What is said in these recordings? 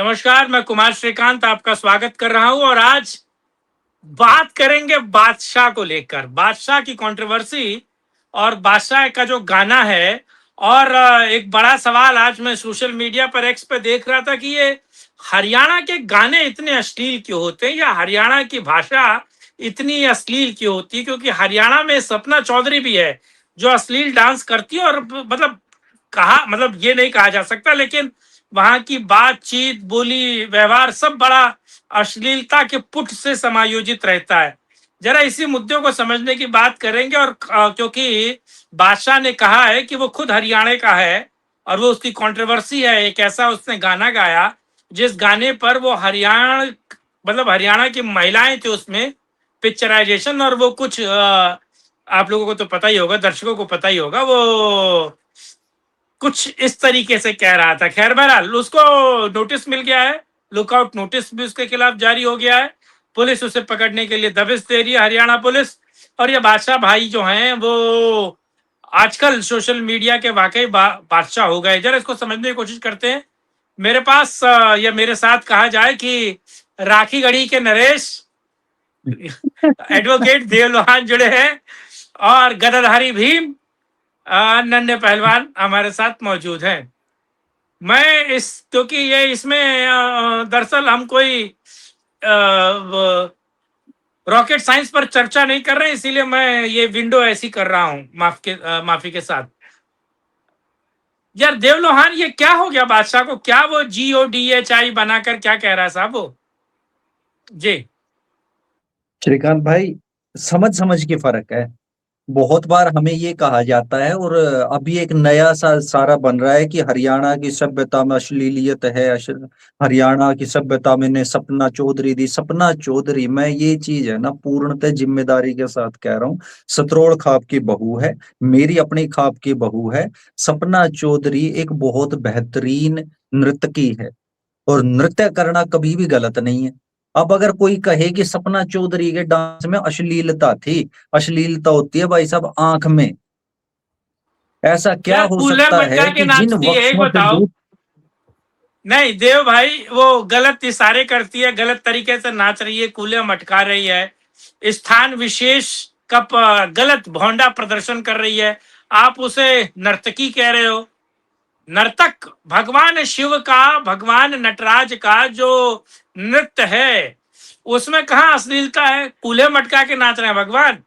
नमस्कार, मैं कुमार श्रीकांत आपका स्वागत कर रहा हूं और आज बात करेंगे बादशाह को लेकर, बादशाह की कंट्रोवर्सी और बादशाह का जो गाना है। और एक बड़ा सवाल आज मैं सोशल मीडिया पर एक्स पे देख रहा था कि ये हरियाणा के गाने इतने अश्लील क्यों होते हैं या हरियाणा की भाषा इतनी अश्लील क्यों होती है, क्योंकि हरियाणा में सपना चौधरी भी है जो अश्लील डांस करती है। और मतलब कहा, मतलब ये नहीं कहा जा सकता, लेकिन वहां की बातचीत, बोली, व्यवहार सब बड़ा अश्लीलता के पुट से समायोजित रहता है। जरा इसी मुद्दों को समझने की बात करेंगे। और क्योंकि बादशाह ने कहा है कि वो खुद हरियाणा का है और वो उसकी कंट्रोवर्सी है, एक ऐसा उसने गाना गाया जिस गाने पर वो हरियाणा, मतलब हरियाणा की महिलाएं थी उसमें पिक्चराइजेशन। और वो कुछ आप लोगों को तो पता ही होगा, दर्शकों को पता ही होगा, वो कुछ इस तरीके से कह रहा था। खैर बहरहाल उसको नोटिस मिल गया है, लुकआउट नोटिस भी उसके खिलाफ जारी हो गया है। पुलिस उसे पकड़ने के लिए दबिश दे रही है, हरियाणा पुलिस। और ये बादशाह भाई जो हैं वो आजकल सोशल मीडिया के वाकई बादशाह हो गए। जरा इसको समझने की कोशिश करते हैं। मेरे पास या मेरे साथ कहा जाए कि राखी गढ़ी के नरेश एडवोकेट देवलोहान जुड़े हैं और गदाधारी भीम नन्हे पहलवान हमारे साथ मौजूद हैं। मैं इस क्योंकि ये इसमें दरअसल हम कोई रॉकेट साइंस पर चर्चा नहीं कर रहे हैं, इसीलिए मैं ये विंडो ऐसी कर रहा हूं, माफी के साथ। यार देवलोहान, ये क्या हो गया बादशाह को? क्या वो GODHI बनाकर क्या कह रहा है साहब वो? जी श्रीकांत भाई, समझ समझ के फर्क है। बहुत बार हमें ये कहा जाता है और अभी एक नया सा सारा बन रहा है कि हरियाणा की सभ्यता में अश्लीलियत है। हरियाणा की सभ्यता में ने सपना चौधरी दी। सपना चौधरी, मैं ये चीज है ना पूर्णतः जिम्मेदारी के साथ कह रहा हूँ, सतरोड़ खाप की बहू है, मेरी अपनी खाप की बहू है। सपना चौधरी एक बहुत बेहतरीन नर्तकी है और नृत्य करना कभी भी गलत नहीं है। अब अगर कोई कहे कि सपना चौधरी के डांस में अश्लीलता थी, अश्लीलता होती है भाई साहब आंख में। ऐसा क्या यार, हो कूलर सकता है मटका के कि जिन नाचती है, एक वक्तों पे बताओ। नहीं देव भाई, वो गलत इशारे करती है, गलत तरीके से नाच रही है, कूले मटका रही है, स्थान विशेष का गलत भौंडा प्रदर्शन कर रही है। आप उसे नर्तकी कह रहे हो? नर्तक भगवान शिव का, भगवान नटराज का जो नृत्य है उसमें कहाँ अश्लीलता है? कूल्हे मटका के नाच रहे हैं भगवान,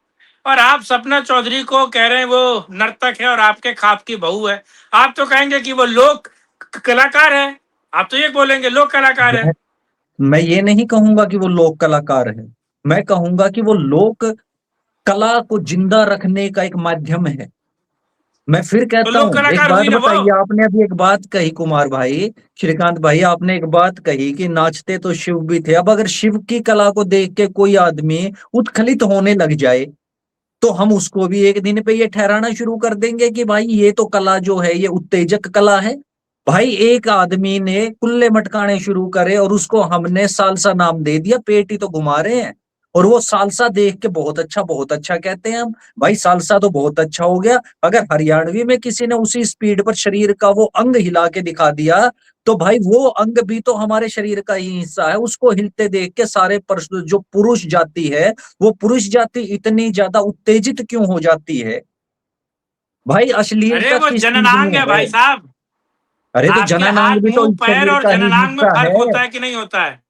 और आप सपना चौधरी को कह रहे हैं वो नर्तक है और आपके खाप की बहू है। आप तो कहेंगे कि वो लोक कलाकार है, आप तो ये बोलेंगे लोक कलाकार है। मैं ये नहीं कहूंगा कि वो लोक कलाकार है, मैं कहूंगा कि वो लोक कला को जिंदा रखने का एक माध्यम है। मैं फिर तो कहता लोक हूँ, एक कलाकार बात हुई ना वो। बताइए, आपने अभी एक बात कही कुमार भाई, श्रीकांत भाई, आपने एक बात कही कि नाचते तो शिव भी थे। अब अगर शिव की कला को देख के कोई आदमी उत्खलित होने लग जाए तो हम उसको भी एक दिन पे ये ठहराना शुरू कर देंगे कि भाई ये तो कला जो है ये उत्तेजक कला है। भाई एक आदमी ने कुल्ले मटकाने शुरू करे और उसको हमने सालसा नाम दे दिया, पेट ही तो घुमा रहे हैं। और वो सालसा देख के बहुत अच्छा कहते हैं हम। भाई सालसा तो बहुत अच्छा हो गया। अगर हरियाणवी में किसी ने उसी स्पीड पर शरीर का वो अंग हिला के दिखा दिया तो भाई वो अंग भी तो हमारे शरीर का ही हिस्सा है। उसको हिलते देख के सारे जो पुरुष जाति है, वो पुरुष जाति इतनी ज्यादा उत्तेजित क्यों हो जाती है? भाई अरे अश्लीलता वो किस चीज जननांग में है है? भाई साहब। अरे तो आपके जननांग हाथ भी तो मुंह इस पैर शरीर और का ही जननांग में हिस्सा फर्क है। होता है कि नहीं होता है?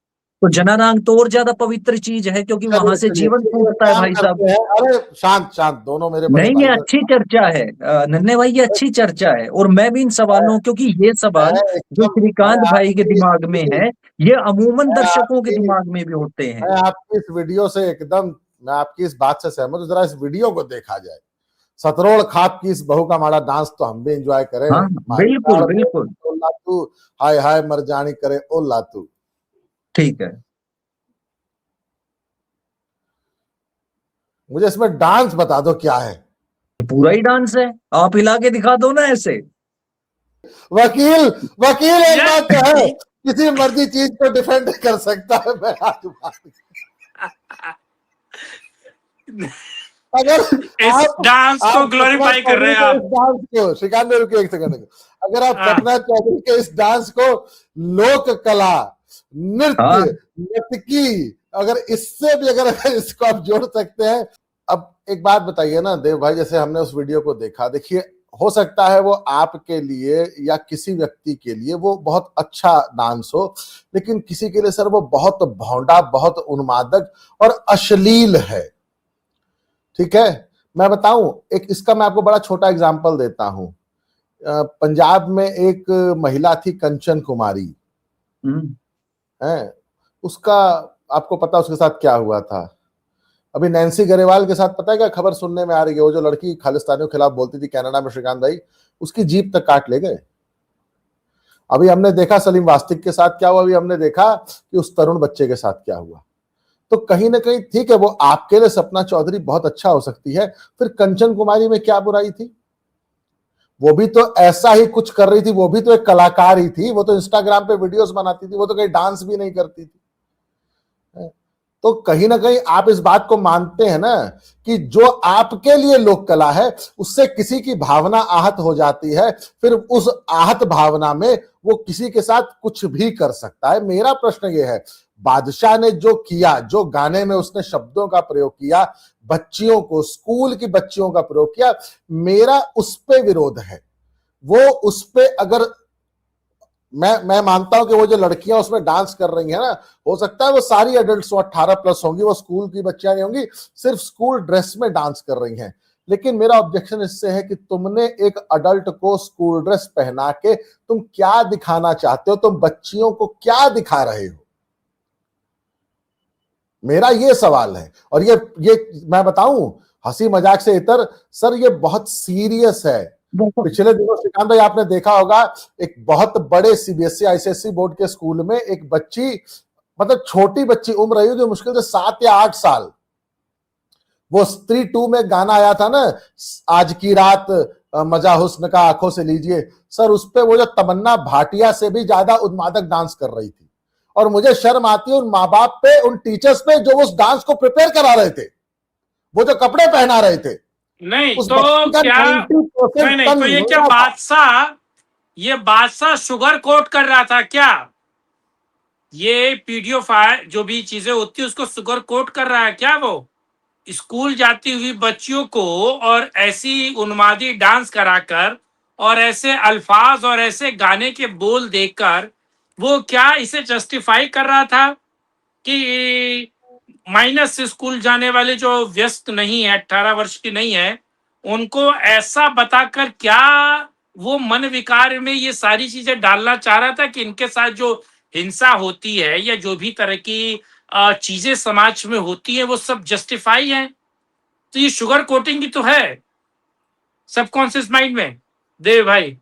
तो जननांग तो और ज्यादा पवित्र चीज है क्योंकि वहां चलिए से चलिए जीवन चलिए, फूटता है काम भाई साहब। करते हैं। अरे शांत शांत, दोनों मेरे बड़े नहीं, ये भाई हैं। अच्छी चर्चा है नन्हे भाई, ये अच्छी चर्चा है। और मैं भी इन सवालों, क्योंकि ये सवाल मैं जो एकदम श्रीकांत भाई के दिमाग में है, ये अमूमन मैं दर्शकों के आपकी दिमाग में भी होते हैं। मैं आपकी इस वीडियो से एकदम, मैं आपकी इस बात से सहमत हूँ। जरा इस वीडियो को देखा जाए। सतरोड़ खाप की इस बहू का माड़ा डांस तो हम भी एंजॉय करें। हाँ, बिल्कुल बिल्कुल। ओ लातू, हाय हाय मर जानी करे ओ लातू। ठीक है। मुझे इसमें डांस बता दो क्या है। पूरा ही डांस है, आप हिला के दिखा दो ना ऐसे। वकील, वकील एक यार बात तो है, किसी मर्जी चीज को डिफेंड कर सकता है। मैं आज अगर इस आप डांस को आप सपना ग्लोरीफाई कर रहे चौधरी हैं के आप। इस डांस को, श्रीकांत ने रुके एक सेकंड, अगर आप हाँ। सपना चौधरी के इस डांस को लोक कला, नृत्य, हाँ नर्तकी, अगर इससे भी अगर इसको आप जोड़ सकते हैं। अब एक बात बताइए ना देव भाई, जैसे हमने उस वीडियो को देखा, देखिए हो सकता है वो आपके लिए या किसी व्यक्ति के लिए वो बहुत अच्छा डांस हो, लेकिन किसी के लिए सर वो बहुत भौंडा, बहुत उन्मादक और अश्लील है। ठीक है, मैं बताऊं एक, इसका मैं आपको बड़ा छोटा एग्जांपल देता हूं। पंजाब में एक महिला थी कंचन कुमारी, हम्म, है उसका, आपको पता उसके साथ क्या हुआ था? अभी नैन्सी गरेवाल के साथ पता है क्या खबर सुनने में आ रही है? वो जो लड़की खालिस्तानियों के खिलाफ बोलती थी कनाडा में, श्रीकांत भाई, उसकी जीप तक काट ले गए। अभी हमने देखा सलीम वास्तिक के साथ क्या हुआ, अभी हमने देखा कि उस तरुण बच्चे के साथ क्या हुआ। तो कहीं ना कहीं ठीक है, वो आपके लिए सपना चौधरी बहुत अच्छा हो सकती है, फिर कंचन कुमारी में क्या बुराई थी? वो भी तो ऐसा ही कुछ कर रही थी, वो भी तो एक कलाकार ही थी, वो तो इंस्टाग्राम पे वीडियोस बनाती थी, वो तो कहीं डांस भी नहीं करती थी। तो कहीं ना कहीं आप इस बात को मानते हैं ना कि जो आपके लिए लोक कला है उससे किसी की भावना आहत हो जाती है, फिर उस आहत भावना में वो किसी के साथ कुछ भी कर सकता है। मेरा प्रश्न ये है, बादशाह ने जो किया, जो गाने में उसने शब्दों का प्रयोग किया, बच्चियों को, स्कूल की बच्चियों का प्रयोग किया, मेरा उस पे विरोध है। वो उस पे अगर मैं मानता हूं कि वो जो लड़कियां उसमें डांस कर रही हैं ना, हो सकता है वो सारी एडल्ट हो, 18+ होंगी, वो स्कूल की बच्चियां नहीं होंगी, सिर्फ स्कूल ड्रेस में डांस कर रही हैं। लेकिन मेरा ऑब्जेक्शन इससे है कि तुमने एक अडल्ट को स्कूल ड्रेस पहना के तुम क्या दिखाना चाहते हो? तुम बच्चियों को क्या दिखा रहे हो? मेरा ये सवाल है। और ये मैं बताऊं, हंसी मजाक से इतर सर ये बहुत सीरियस है। पिछले दिनों श्रीकांत भाई आपने देखा होगा, एक बहुत बड़े सीबीएसई आईसीएसई बोर्ड के स्कूल में एक बच्ची, मतलब छोटी बच्ची, उम्र रही होगी मुश्किल से 7 या 8 साल, वो स्त्री 2 में गाना आया था ना, आज की रात मजा हुस्न का आंखों से लीजिए, सर उस पे वो जो तमन्ना भाटिया से भी ज्यादा उन्मादक डांस कर रही थी। और मुझे शर्म आती है उन माँ बाप पे, उन टीचर्स पे जो उस डांस को प्रिपेयर करा रहे थे, वो जो कपड़े पहना रहे थे। नहीं उस तो बच्ची का क्या, 90% नहीं तन तो ये क्या मुड़ा था। ये बादशाह शुगर कोट कर रहा था क्या? ये पीडीओ फाइल जो भी चीजें होती है उसको शुगर कोट कर रहा है क्या? वो स्कूल जाती हुई बच्चियों को और ऐसी उन्मादी डांस कराकर और ऐसे अल्फाज और ऐसे गाने के बोल देकर वो क्या इसे जस्टिफाई कर रहा था कि माइनस से स्कूल जाने वाले जो व्यस्त नहीं है, 18 वर्ष की नहीं है, उनको ऐसा बताकर क्या वो मन विकार में ये सारी चीजें डालना चाह रहा था कि इनके साथ जो हिंसा होती है या जो भी तरह की चीजें समाज में होती है वो सब जस्टिफाई है? तो ये शुगर कोटिंग की तो है सबकॉन्शियस माइंड में देव भाई।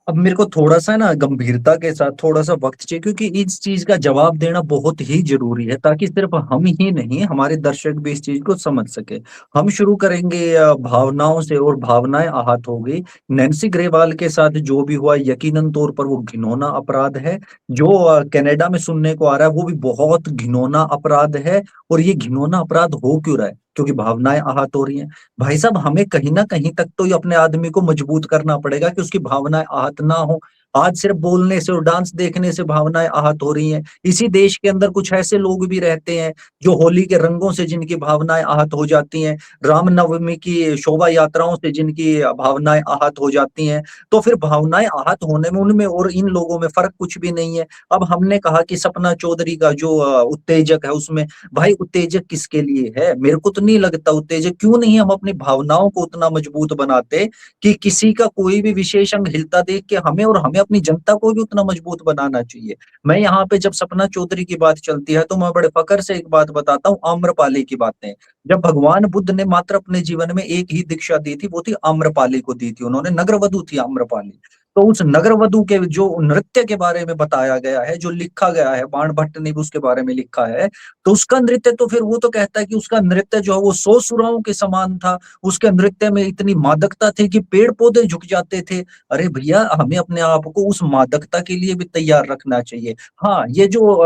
अब मेरे को थोड़ा सा ना गंभीरता के साथ थोड़ा सा वक्त चाहिए, क्योंकि इस चीज का जवाब देना बहुत ही जरूरी है, ताकि सिर्फ हम ही नहीं हमारे दर्शक भी इस चीज को समझ सके। हम शुरू करेंगे भावनाओं से, और भावनाएं आहत हो गई। नैन्सी ग्रेवाल के साथ जो भी हुआ यकीनन तौर पर वो घिनौना अपराध है। जो कनाडा में सुनने को आ रहा है वो भी बहुत घिनौना अपराध है। और ये घिनौना अपराध हो क्यों रहा है? क्योंकि भावनाएं आहत हो रही हैं। भाई साहब, हमें कहीं ना कहीं तक तो ये अपने आदमी को मजबूत करना पड़ेगा कि उसकी भावनाएं आहत ना हो। आज सिर्फ बोलने से और डांस देखने से भावनाएं आहत हो रही हैं। इसी देश के अंदर कुछ ऐसे लोग भी रहते हैं जो होली के रंगों से जिनकी भावनाएं आहत हो जाती हैं, रामनवमी की शोभा यात्राओं से जिनकी भावनाएं आहत हो जाती हैं। तो फिर भावनाएं आहत होने में उनमें और इन लोगों में फर्क कुछ भी नहीं है। अब हमने कहा कि सपना चौधरी का जो उत्तेजक है उसमें, भाई उत्तेजक किसके लिए है? मेरे को तो नहीं लगता उत्तेजक। क्यों नहीं हम अपनी भावनाओं को उतना मजबूत बनाते कि किसी का कोई भी विशेष अंग हिलता देख के हमें और हमें अपनी जनता को भी उतना मजबूत बनाना चाहिए। मैं यहाँ पे जब सपना चौधरी की बात चलती है तो मैं बड़े फकर से एक बात बताता हूँ, आम्रपाली की बातें। जब भगवान बुद्ध ने मात्र अपने जीवन में एक ही दीक्षा दी थी, वो थी आम्रपाली को दी थी उन्होंने, नगरवधु थी आम्रपाली। तो उस नगरवधु के जो नृत्य के बारे में बताया गया है, जो लिखा गया है, बाण भट्ट ने भी उसके बारे में लिखा है, तो उसका नृत्य तो फिर वो तो कहता है कि उसका नृत्य जो है वो 100 सुराओं के समान था। उसके नृत्य में इतनी मादकता थी कि पेड़ पौधे झुक जाते थे। अरे भैया, हमें अपने आप को उस मादकता के लिए भी तैयार रखना चाहिए। हाँ, ये जो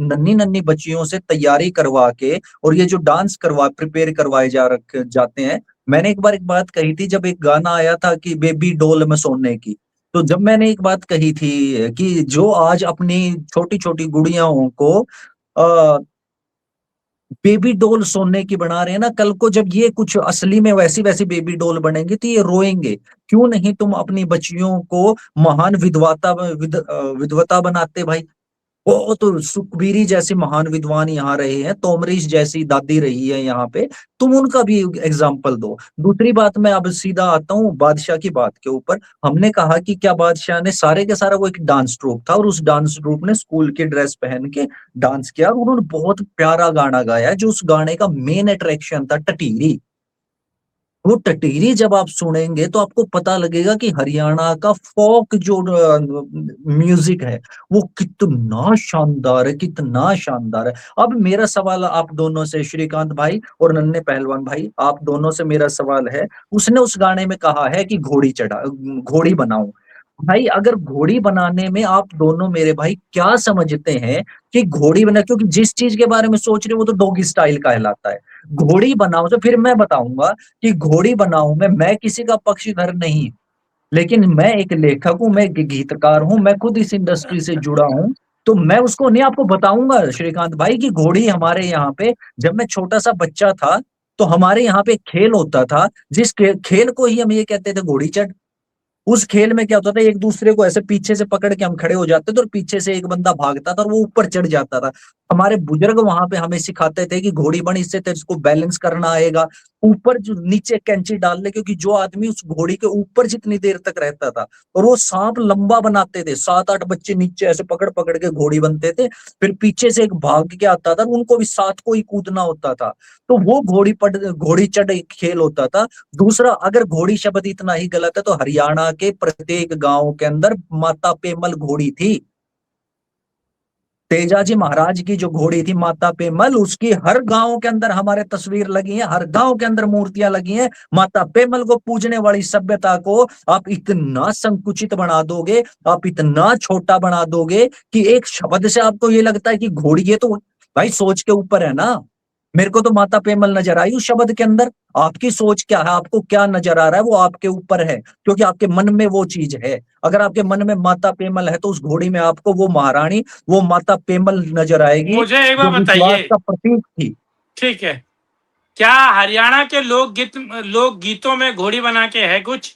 नन्ही नन्ही बच्चियों से तैयारी करवा के और ये जो डांस करवा प्रिपेयर करवाए जाते हैं, मैंने एक बार एक बात कही थी, जब एक गाना आया था कि बेबी डॉल में सोने की, तो जब मैंने एक बात कही थी कि जो आज अपनी छोटी छोटी गुड़ियाओं को बेबी डॉल सोने की बना रहे हैं ना, कल को जब ये कुछ असली में वैसी वैसी बेबी डॉल बनेंगे तो ये रोएंगे। क्यों नहीं तुम अपनी बच्चियों को महान विधवता बनाते भाई। वो तो सुखबीरी जैसी महान विद्वान यहाँ रहे हैं, तोमरीश जैसी दादी रही है यहाँ पे, तुम उनका भी एग्जाम्पल दो। दूसरी बात, मैं अब सीधा आता हूँ बादशाह की बात के ऊपर। हमने कहा कि क्या बादशाह ने सारे के सारा वो एक डांस ट्रूप था और उस डांस ट्रूप ने स्कूल की ड्रेस पहन के डांस किया और उन्होंने बहुत प्यारा गाना गाया, जो उस गाने का मेन अट्रैक्शन था टटीरी। वो टटीरी जब आप सुनेंगे तो आपको पता लगेगा कि हरियाणा का फोक जो म्यूजिक है वो कितना शानदार है, कितना शानदार है। अब मेरा सवाल आप दोनों से, श्रीकांत भाई और नन्हे पहलवान भाई, आप दोनों से मेरा सवाल है, उसने उस गाने में कहा है कि घोड़ी बनाऊं। भाई अगर घोड़ी बनाने में आप दोनों मेरे भाई क्या समझते हैं कि घोड़ी बना, क्योंकि जिस चीज के बारे में सोच रहे हो वो तो डॉगी स्टाइल कहलाता है। घोड़ी बनाओ तो फिर मैं बताऊंगा कि घोड़ी बनाऊं मैं किसी का पक्षधर नहीं, लेकिन मैं एक लेखक हूं, मैं एक गीतकार हूं, मैं खुद इस इंडस्ट्री से जुड़ा हूं। तो मैं उसको नहीं आपको बताऊंगा श्रीकांत भाई कि घोड़ी हमारे यहाँ पे, जब मैं छोटा सा बच्चा था तो हमारे यहाँ पे खेल होता था, जिस खेल को ही हम ये कहते थे घोड़ी चढ़। उस खेल में क्या होता था, एक दूसरे को ऐसे पीछे से पकड़ के हम खड़े हो जाते थे और पीछे से एक बंदा भागता था और वो ऊपर चढ़ जाता था। हमारे बुजुर्ग वहां पे हमें सिखाते थे कि घोड़ी बन, इससे तेरे को बैलेंस करना आएगा, ऊपर जो नीचे कैंची डाल ले, क्योंकि जो आदमी उस घोड़ी के ऊपर जितनी देर तक रहता था, और वो सांप लंबा बनाते थे, 7-8 बच्चे नीचे ऐसे पकड़ पकड़ के घोड़ी बनते थे, फिर पीछे से एक भाग के आता था, उनको भी साथ को ही कूदना होता था। तो वो घोड़ी चढ़ एक खेल होता था। दूसरा, अगर घोड़ी शब्द इतना ही गलत है तो हरियाणा के प्रत्येक गांव के अंदर माता पेमल घोड़ी थी। तेजाजी महाराज की जो घोड़ी थी माता पेमल, उसकी हर गांव के अंदर हमारे तस्वीर लगी है, हर गांव के अंदर मूर्तियां लगी हैं। माता पेमल को पूजने वाली सभ्यता को आप इतना संकुचित बना दोगे, आप इतना छोटा बना दोगे कि एक शब्द से आपको ये लगता है कि घोड़ी, ये तो भाई सोच के ऊपर है ना। मेरे को तो माता पेमल नजर आई उस शब्द के अंदर। आपकी सोच क्या है, आपको क्या नजर आ रहा है, वो आपके ऊपर है, क्योंकि आपके मन में वो चीज है। अगर आपके मन में माता पेमल है तो उस घोड़ी में आपको वो महारानी, वो माता पेमल नजर आएगी, मुझे एक जो बार विश्वास बताइए, का प्रतीक थी। ठीक है, क्या हरियाणा के लोक गीतों में घोड़ी बना के है कुछ,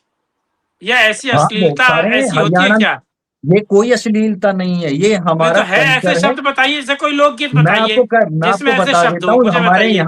या ऐसी हाँ, बहुत अश्लीलता सारे हैं ऐसी होती है हरियाणा। क्या? ये कोई अश्लीलता नहीं है, ये नहीं तो हमारा है, ऐसे कल्चर है। शब्द बताइए, जैसे कोई लोकगीत मैं बताइए मैं जिसमें आपको ऐसे बता शब्द देता हो, हूँ, मुझे बताइए।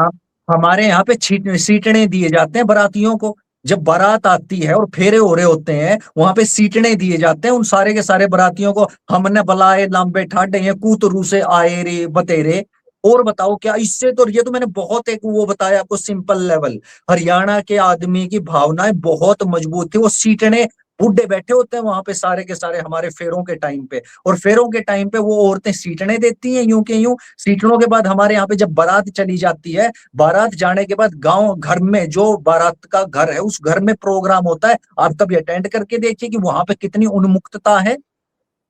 हमारे यहाँ पे सीटने दिए जाते हैं बरातियों को। जब बारात आती है और फेरे हो रहे होते हैं, वहां पे सीटने दिए जाते हैं उन सारे के सारे बरातियों को। हमने बलाए लांबे ठाडे हैं, कूतरू से आए रे बतेरे। और बताओ क्या इससे, तो ये तो मैंने बहुत एक वो बताया आपको सिंपल लेवल। हरियाणा के आदमी की भावनाएं बहुत मजबूत थी। वो सीटने, बुड्ढे बैठे होते हैं वहां पे सारे के सारे हमारे फेरों के टाइम पे, और फेरों के टाइम पे वो औरतें सीटने देती हैं यूं के यूं। सीटनों के बाद हमारे यहाँ पे जब बारात चली जाती है, बारात जाने के बाद गांव घर में जो बारात का घर है उस घर में प्रोग्राम होता है। आप कभी अटेंड करके देखिए कि वहां पे कितनी उन्मुक्तता है।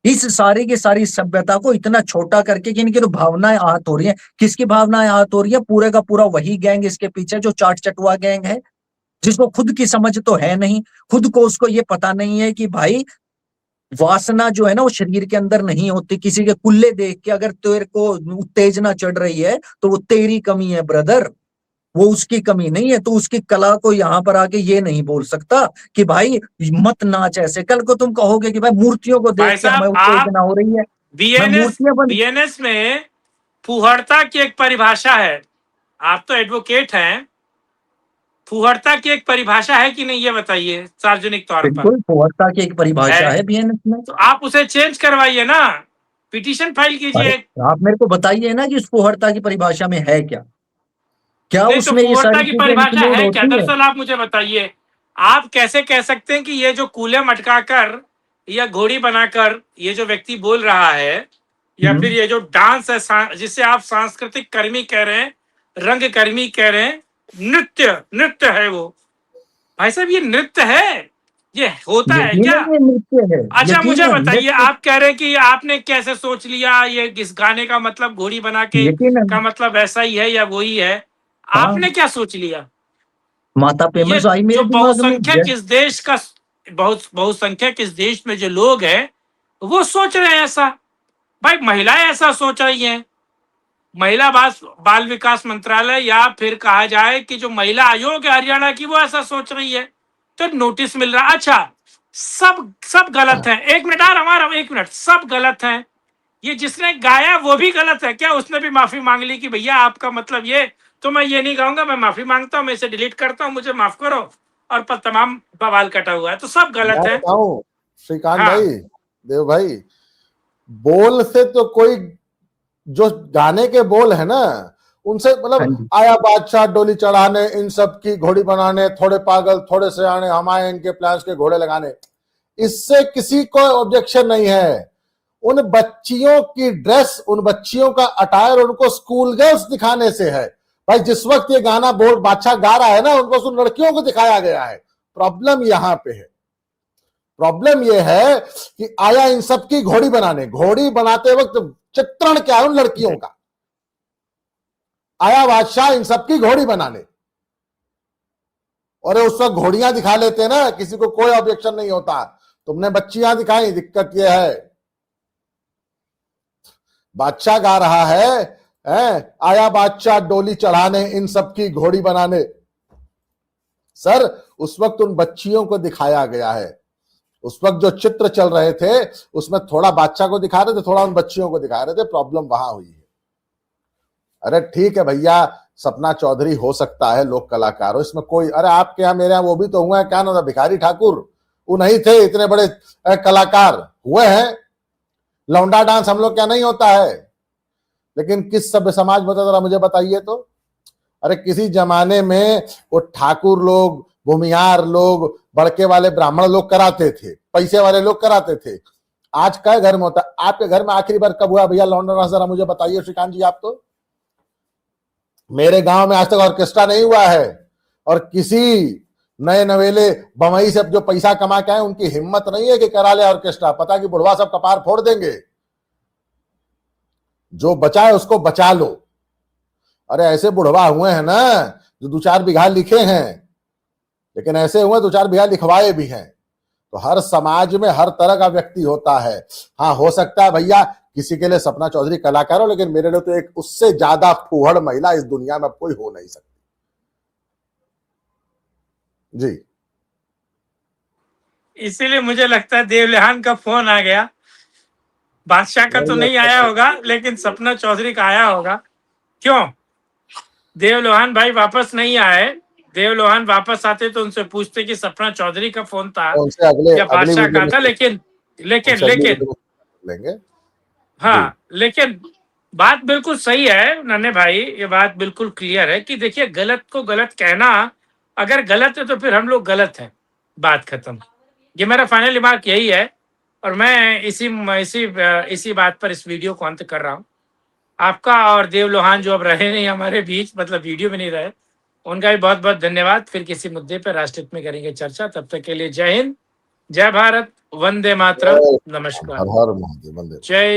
इस सारी की सारी सभ्यता को इतना छोटा करके कि इनकी तो भावनाएं आहत हो रही हैं। किसकी भावनाएं आहत हो रही है? पूरे का पूरा वही गैंग इसके पीछे जो चाट चटुआ गैंग है, जिसको खुद की समझ तो है नहीं। खुद को उसको ये पता नहीं है कि भाई वासना जो है ना वो शरीर के अंदर नहीं होती। किसी के कुल्ले देख के अगर तेरे को उत्तेजना चढ़ रही है तो वो तेरी कमी है ब्रदर, वो उसकी कमी नहीं है। तो उसकी कला को यहाँ पर आके ये नहीं बोल सकता कि भाई मत नाच ऐसे। कल को तुम कहोगे कि भाई मूर्तियों को भाई देख के हमें साहब, आप उत्तेजना हो रही है, मैं मूर्तियां बन। बीएनएस में फुहड़ता की एक परिभाषा है, आप तो एडवोकेट हैं, फुहड़ता की एक परिभाषा है कि नहीं, ये बताइए सार्वजनिक तौर पर। बिल्कुल, फुहड़ता की एक परिभाषा है बीएनएस में। तो आप उसे चेंज करवाइए ना, पिटीशन फाइल अरे कीजिए। आप मेरे को बताइए ना कि उस फुहड़ता की परिभाषा में है क्या, क्या नहीं तो उसमें ये फुहड़ता सारी की चीजें परिभाषा इंक्लूड है क्या, होती है? दरअसल आप मुझे बताइए। आप कैसे कह सकते हैं कि ये जो कूले मटकाकर या घोड़ी बनाकर ये जो व्यक्ति बोल रहा है, या फिर ये जो डांस है जिसे आप सांस्कृतिक कर्मी कह रहे हैं, रंग कर्मी कह रहे हैं, नृत्य है वो। भाई साहब, ये नृत्य है, ये होता है क्या? यकीनन ये नृत्य है। अच्छा मुझे यकीनन बताइए, नृत्य। आप कह रहे हैं कि आपने कैसे सोच लिया ये इस गाने का मतलब घोड़ी बना के यकीनन। का मतलब ऐसा ही है या वही है? हाँ, आपने क्या सोच लिया? माता ये पेमेंट्स आई मेरे जो दिमाग में। बहुसंख्यक इस देश का बहुसंख्यक इस देश में जो लोग हैं वो सोच रहे हैं ऐसा। भाई महिलाएं ऐसा सोच रही हैं। महिला बाल विकास मंत्रालय या फिर कहा जाए कि जो महिला आयोग है हरियाणा की वो ऐसा सोच रही है, तो नोटिस मिल रहा। अच्छा, सब गलत है। एक मिनट हमारा, एक मिनट, सब गलत है। ये जिसने गाया वो भी गलत है क्या? उसने भी माफी मांग ली कि भैया आपका मतलब ये, तो मैं ये नहीं कहूंगा, मैं माफी मांगता हूँ, मैं इसे डिलीट करता हूँ, मुझे माफ करो, और पर तमाम बवाल कटा हुआ है, तो सब गलत मैं है। बताऊं श्रीकांत हाँ, भाई, देव भाई, बोल से तो कोई, जो गाने के बोल है ना उनसे हाँ मतलब, जी। आया बादशाह डोली चढ़ाने, इन सब की घोड़ी बनाने, थोड़े पागल थोड़े सियाने, हम आए इनके प्लान्स के घोड़े लगाने, इससे किसी को ऑब्जेक्शन नहीं है। उन बच्चियों की ड्रेस, उन बच्चियों का अटायर उनको स्कूल गर्ल्स दिखाने से है। भाई जिस वक्त ये गाना बोल बादशाह गा रहा है ना, उनको उन लड़कियों को दिखाया गया है। प्रॉब्लम यहां पे है। प्रॉब्लम यह है कि आया इन सब की घोड़ी बनाने, घोड़ी बनाते वक्त चित्रण क्या है उन लड़कियों का, आया बादशाह इन सब की घोड़ी बनाने, और उस वक्त घोड़ियां दिखा लेते ना, किसी को कोई ऑब्जेक्शन नहीं होता। तुमने बच्चियां दिखाई, दिक्कत यह है बादशाह गा रहा है, आया बादशाह डोली चढ़ाने, इन सब की घोड़ी बनाने। सर उस वक्त उन बच्चियों को दिखाया गया है। उस वक्त जो चित्र चल रहे थे उसमें थोड़ा बादशाह को दिखा रहे थे, थोड़ा उन बच्चियों को दिखा रहे थे। प्रॉब्लम वहां हुई है। अरे ठीक है भैया, सपना चौधरी हो सकता है लोक कलाकार हो, इसमें कोई, अरे आपके यहाँ मेरे यहाँ वो भी तो हुए हैं, क्या नाम था, भिखारी ठाकुर, वो नहीं थे इतने बड़े कलाकार, हुए हैं। लौंडा डांस हम लोग क्या नहीं होता है, लेकिन किस सभ्य समाज में जरा मुझे बताइए तो। अरे किसी जमाने में वो ठाकुर लोग, भूमियार लोग, बड़के वाले ब्राह्मण लोग कराते थे, पैसे वाले लोग कराते थे। आज क्या घर में होता है? आपके घर में आखिरी बार कब हुआ भैया लौंडा डांस, जरा मुझे बताइए श्रीकांत जी आप तो। मेरे गांव में आज तक ऑर्केस्ट्रा नहीं हुआ है, और किसी नए नवेले बम्बई से जो पैसा कमा के आए उनकी हिम्मत नहीं है कि करा ले ऑर्केस्ट्रा। पता कि बुढ़वा सब कपार फोड़ देंगे। जो बचाए उसको बचा लो। अरे ऐसे बुढ़वा हुए हैं ना जो 2-4 बीघा लिखे हैं, लेकिन ऐसे हुए 2-4 बीघा लिखवाए भी हैं। तो हर समाज में हर तरह का व्यक्ति होता है। हाँ हो सकता है भैया किसी के लिए सपना चौधरी कलाकार हो, लेकिन मेरे लिए तो एक उससे ज्यादा फूहड़ महिला इस दुनिया में कोई हो नहीं सकती जी। इसीलिए मुझे लगता है देवलिहान का फोन आ गया। बादशाह का तो नहीं आया होगा, लेकिन सपना चौधरी का आया होगा। क्यों देवलोहान भाई वापस नहीं आए? देवलोहान वापस आते तो उनसे पूछते कि सपना चौधरी का फोन था उनसे अगले या अगली बादशाह वीडियो का में था। लेकिन लेकिन उनसे अगली लेकिन वीडियो में लेंगे। हाँ, लेकिन बात बिल्कुल सही है नन्हे भाई, ये बात बिल्कुल क्लियर है कि देखिए गलत को गलत कहना, अगर गलत है तो फिर हम लोग गलत हैं, बात खत्म। ये मेरा फाइनल रिमार्क यही है, और मैं इसी इसी इसी बात पर इस वीडियो को अंत कर रहा हूँ। आपका और देव लोहान जो अब रहे नहीं हमारे बीच, मतलब वीडियो में नहीं रहे, उनका भी बहुत बहुत धन्यवाद। फिर किसी मुद्दे पर राष्ट्रहित में करेंगे चर्चा। तब तक के लिए जय हिंद, जय भारत, वंदे मातरम, नमस्कार, हर हर महादेव, वंदे। जय